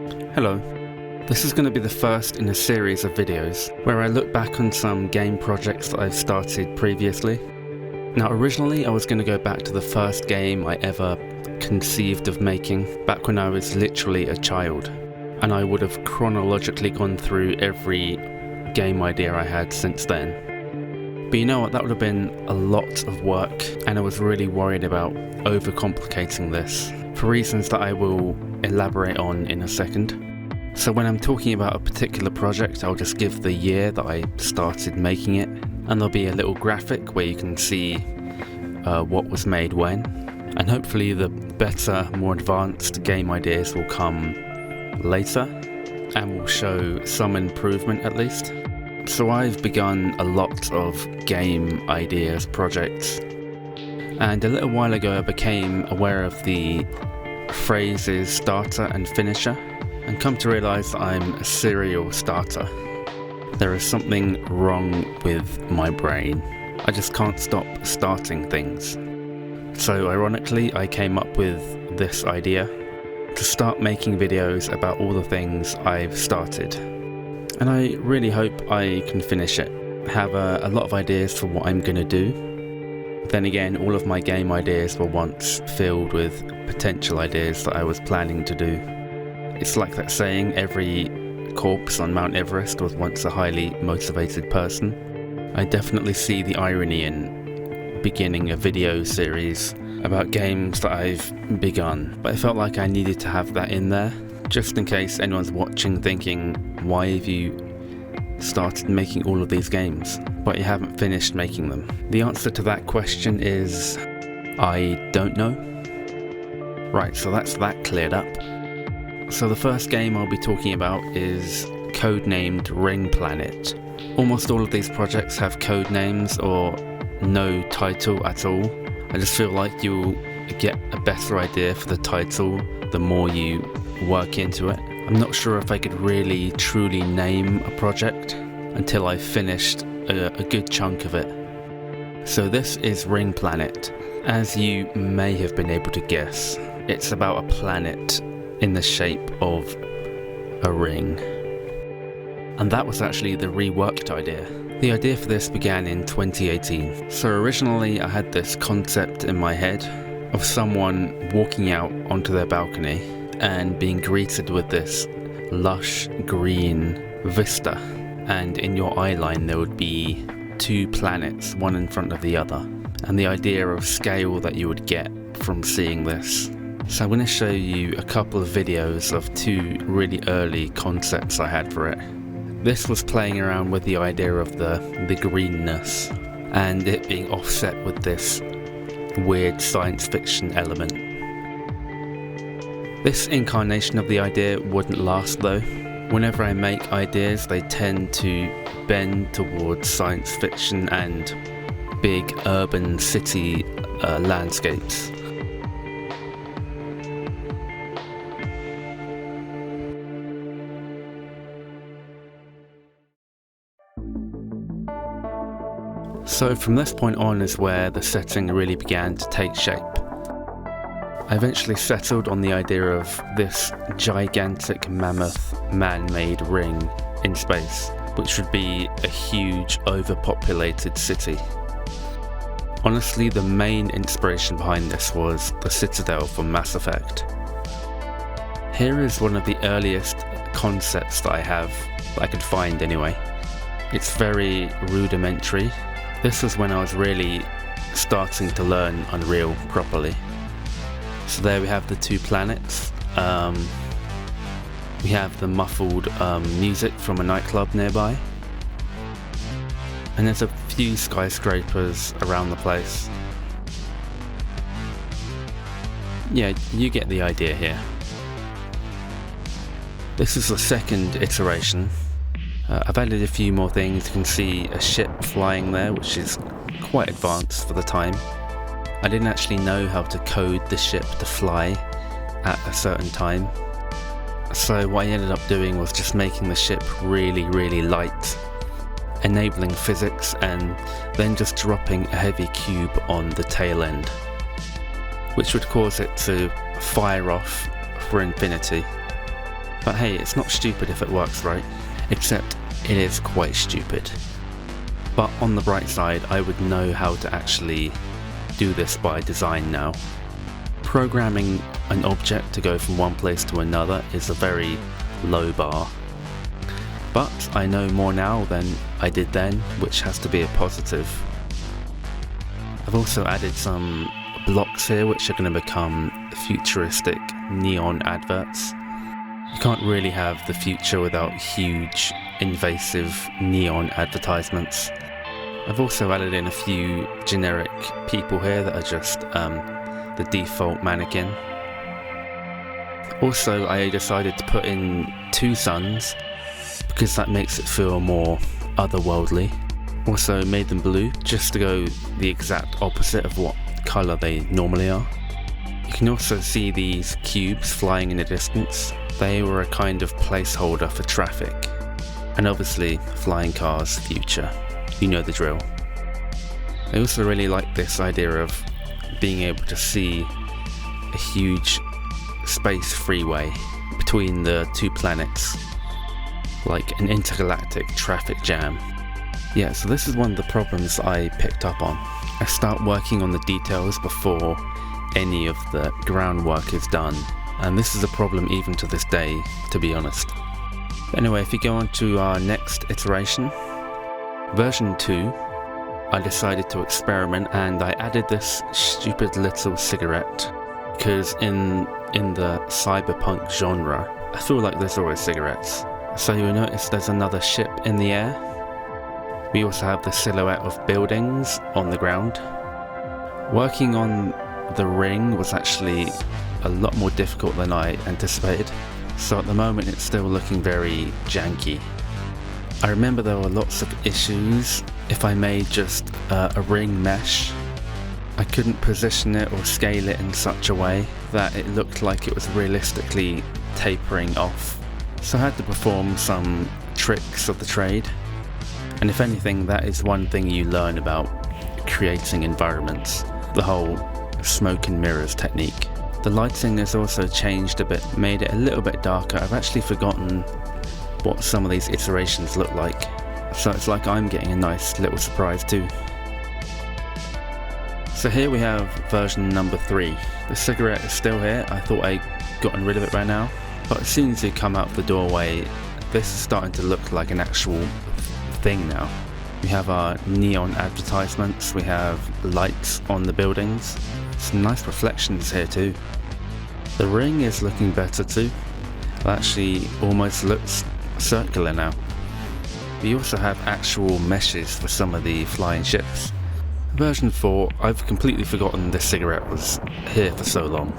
Hello. This is going to be the first in a series of videos where I look back on some game projects that I've started previously. Now originally I was going to go back to the first game I ever conceived of making, back when I was literally a child, and I would have chronologically gone through every game idea I had since then. But you know what, that would have been a lot of work, and I was really worried about overcomplicating this, for reasons that I will elaborate on in a second. So when I'm talking about a particular project, I'll just give the year that I started making it, and there'll be a little graphic where you can see what was made when, and hopefully the better, more advanced game ideas will come later, and will show some improvement at least. So I've begun a lot of game ideas projects, and a little while ago I became aware of the phrases starter and finisher, and come to realise that I'm a serial starter. There is something wrong with my brain. I just can't stop starting things. So ironically, I came up with this idea to start making videos about all the things I've started. And I really hope I can finish it. I have a lot of ideas for what I'm going to do. Then again, all of my game ideas were once filled with potential ideas that I was planning to do. It's like that saying, every corpse on Mount Everest was once a highly motivated person. I definitely see the irony in beginning a video series about games that I've begun, but I felt like I needed to have that in there, just in case anyone's watching thinking, why have you started making all of these games, but you haven't finished making them? The answer to that question is, I don't know. Right, so that's that cleared up. So the first game I'll be talking about is codenamed Ring Planet. Almost all of these projects have code names or no title at all. I just feel like you'll get a better idea for the title the more you work into it. I'm not sure if I could really truly name a project until I've finished a good chunk of it. So this is Ring Planet. As you may have been able to guess, it's about a planet in the shape of a ring. And that was actually the reworked idea. The idea for this began in 2018. So originally I had this concept in my head of someone walking out onto their balcony and being greeted with this lush green vista, and in your eye line there would be two planets, one in front of the other, and the idea of scale that you would get from seeing this. So I'm going to show you a couple of videos of two really early concepts I had for it. This was playing around with the idea of the greenness and it being offset with this weird science fiction element. This incarnation of the idea wouldn't last though. Whenever I make ideas, they tend to bend towards science fiction and big urban city landscapes. So from this point on is where the setting really began to take shape. I eventually settled on the idea of this gigantic mammoth man-made ring in space, which would be a huge overpopulated city. Honestly, the main inspiration behind this was the Citadel from Mass Effect. Here is one of the earliest concepts that I have, that I could find anyway. It's very rudimentary. This was when I was really starting to learn Unreal properly. So there we have the two planets. We have the muffled music from a nightclub nearby. And there's a few skyscrapers around the place. Yeah, you get the idea here. This is the second iteration. I've added a few more things. You can see a ship flying there, which is quite advanced for the time. I didn't actually know how to code the ship to fly at a certain time. So what I ended up doing was just making the ship really, really light, enabling physics, and then just dropping a heavy cube on the tail end, which would cause it to fire off for infinity. But hey, it's not stupid if it works right, except it is quite stupid. But on the bright side, I would know how to actually do this by design now. Programming an object to go from one place to another is a very low bar. But I know more now than I did then, which has to be a positive. I've also added some blocks here which are going to become futuristic neon adverts. You can't really have the future without huge, invasive neon advertisements. I've also added in a few generic people here that are just the default mannequin. Also, I decided to put in 2 suns because that makes it feel more otherworldly. Also made them blue just to go the exact opposite of what colour they normally are. You can also see these cubes flying in the distance. They were a kind of placeholder for traffic. And obviously, flying cars future. You know the drill. I also really like this idea of being able to see a huge space freeway between the 2 planets, like an intergalactic traffic jam. Yeah, so this is one of the problems I picked up on. I start working on the details before any of the groundwork is done, and this is a problem even to this day, to be honest. Anyway, if you go on to our next iteration, version 2, I decided to experiment and I added this stupid little cigarette because in the cyberpunk genre, I feel like there's always cigarettes. So you'll notice there's another ship in the air. We also have the silhouette of buildings on the ground. Working on the ring was actually a lot more difficult than I anticipated. So at the moment it's still looking very janky. I remember there were lots of issues if I made just a ring mesh. I couldn't position it or scale it in such a way that it looked like it was realistically tapering off. So I had to perform some tricks of the trade. And if anything, that is one thing you learn about creating environments, the whole smoke and mirrors technique. The lighting has also changed a bit, made it a little bit darker. I've actually forgotten what some of these iterations look like. So it's like I'm getting a nice little surprise too. So here we have version number 3. The cigarette is still here. I thought I'd gotten rid of it by now. But as soon as you come out the doorway, this is starting to look like an actual thing now. We have our neon advertisements, we have lights on the buildings. Some nice reflections here too. The ring is looking better too. It actually almost looks circular now. We also have actual meshes for some of the flying ships. Version 4, I've completely forgotten this cigarette was here for so long.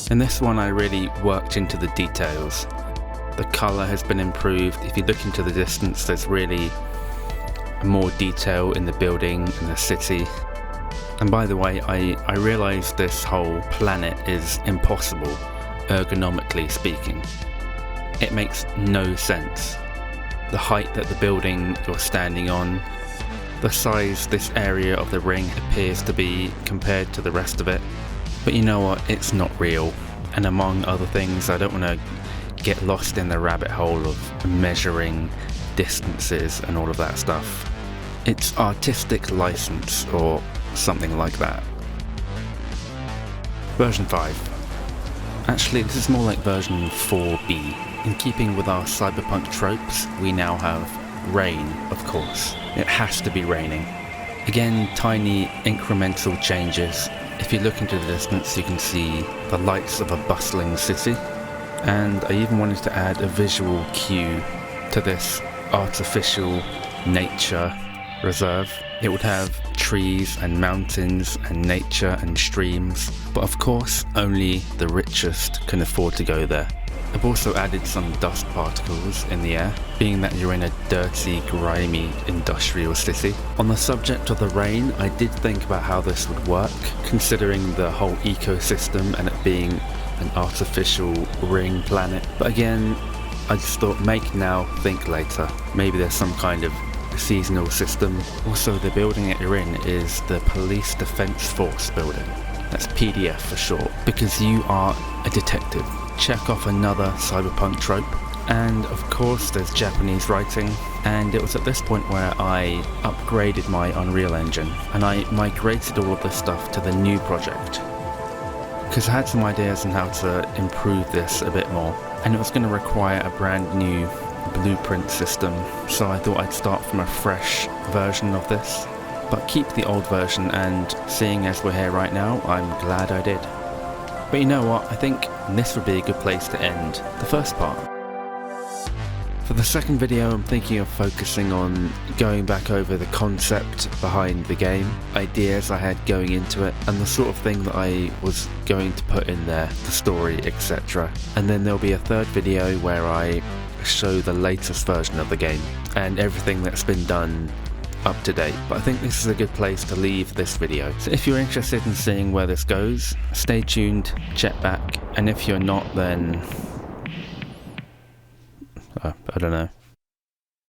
In this one I really worked into the details. The colour has been improved. If you look into the distance, there's really more detail in the building and the city. And by the way, I realised this whole planet is impossible, ergonomically speaking. It makes no sense. The height that the building you're standing on, the size this area of the ring appears to be compared to the rest of it. But you know what, it's not real. And among other things, I don't want to get lost in the rabbit hole of measuring distances and all of that stuff. It's artistic license or something like that. Version 5. Actually, this is more like version 4B. In keeping with our cyberpunk tropes, we now have rain, of course. It has to be raining. Again, tiny incremental changes. If you look into the distance, you can see the lights of a bustling city. And I even wanted to add a visual cue to this artificial nature reserve. It would have trees and mountains and nature and streams, but of course only the richest can afford to go there. I've also added some dust particles in the air, being that you're in a dirty, grimy industrial city. On the subject of the rain, I did think about how this would work, considering the whole ecosystem and it being an artificial ring planet. But again, I just thought make now, think later. Maybe there's some kind of seasonal system. Also, the building that you're in is the Police Defence Force building. That's PDF for short, because you are a detective. check off another cyberpunk trope. And of course there's Japanese writing, and it was at this point where I upgraded my Unreal Engine and I migrated all of this stuff to the new project. Because I had some ideas on how to improve this a bit more, and it was going to require a brand new blueprint system, so I thought I'd start from a fresh version of this, but keep the old version, and seeing as we're here right now, I'm glad I did. But you know what, I think this would be a good place to end the first part. For the second video, I'm thinking of focusing on going back over the concept behind the game, ideas I had going into it, and the sort of thing that I was going to put in there, the story, etc. And then there'll be a third video where I show the latest version of the game, and everything that's been done up to date. But I think this is a good place to leave this video. So if you're interested in seeing where this goes, stay tuned, check back, and if you're not, then I don't know.